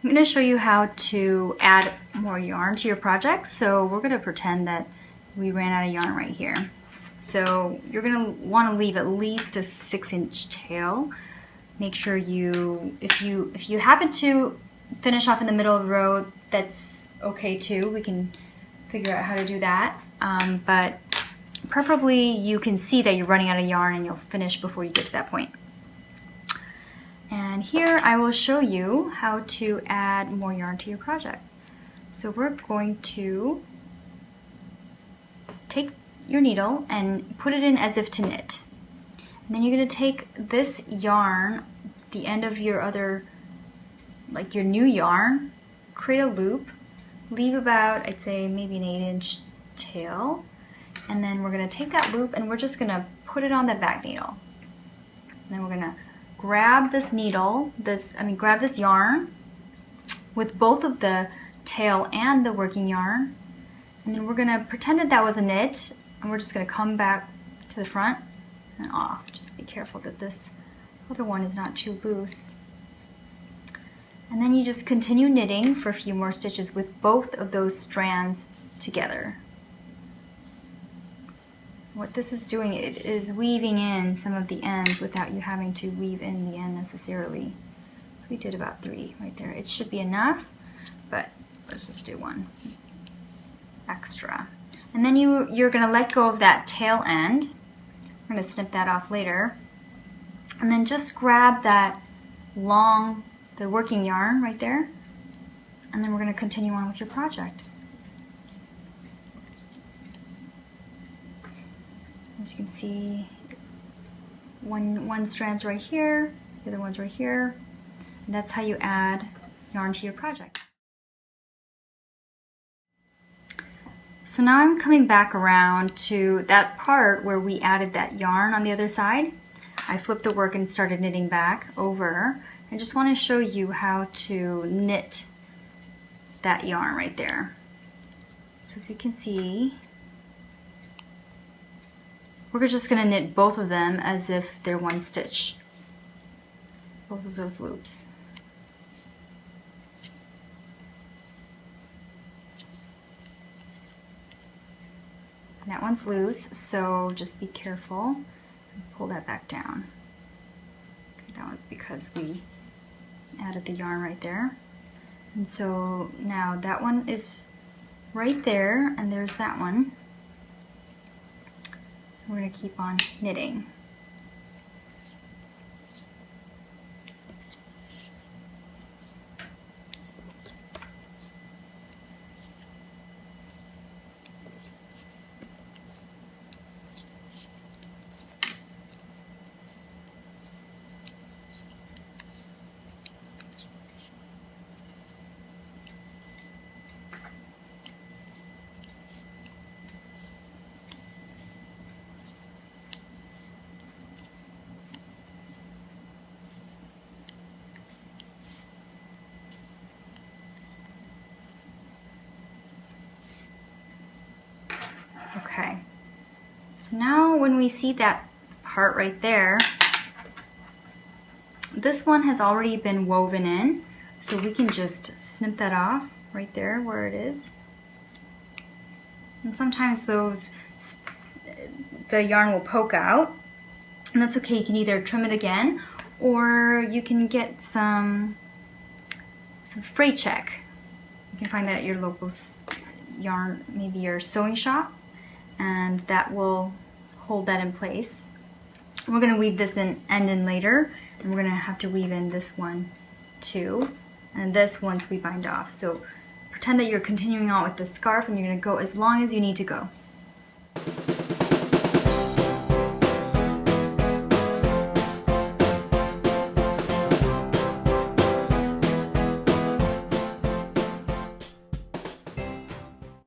I'm going to show you how to add more yarn to your project. So we're going to pretend that we ran out of yarn right here. So you're going to want to leave at least a 6-inch tail. Make sure if you happen to finish off in the middle of the row, that's okay too. We can figure out how to do that. But preferably you can see that you're running out of yarn and you'll finish before you get to that point. And here I will show you how to add more yarn to your project. So we're going to take your needle and put it in as if to knit. And then you're going to take this yarn, the end of your other, like your new yarn, create a loop, leave about, I'd say maybe an 8-inch tail, and then we're going to take that loop and we're just going to put it on the back needle. And then we're going to grab this needle, grab this yarn with both of the tail and the working yarn, and then we're going to pretend that that was a knit, and we're just going to come back to the front and off. Just be careful that this other one is not too loose. And then you just continue knitting for a few more stitches with both of those strands together. What this is doing, it is weaving in some of the ends without you having to weave in the end necessarily. So we did about 3 right there. It should be enough, but let's just do 1 extra. And then you're going to let go of that tail end. We're going to snip that off later. And then just grab that the working yarn right there, and then we're going to continue on with your project. As you can see, one strand's right here, the other one's right here. And that's how you add yarn to your project. So now I'm coming back around to that part where we added that yarn on the other side. I flipped the work and started knitting back over. I just want to show you how to knit that yarn right there. So as you can see, we're just going to knit both of them as if they're one stitch, both of those loops. And that one's loose, so just be careful and pull that back down. Okay, that was because we added the yarn right there. And so now that one is right there, and there's that one. We're going to keep on knitting. Okay, so now when we see that part right there, this one has already been woven in, so we can just snip that off right there where it is. And sometimes the yarn will poke out, and that's okay. You can either trim it again, or you can get some fray check. You can find that at your local yarn, maybe your sewing shop, and that will hold that in place. We're going to weave this end in later, and we're going to have to weave in this one too, and this once we bind off. So pretend that you're continuing on with the scarf, and you're going to go as long as you need to go.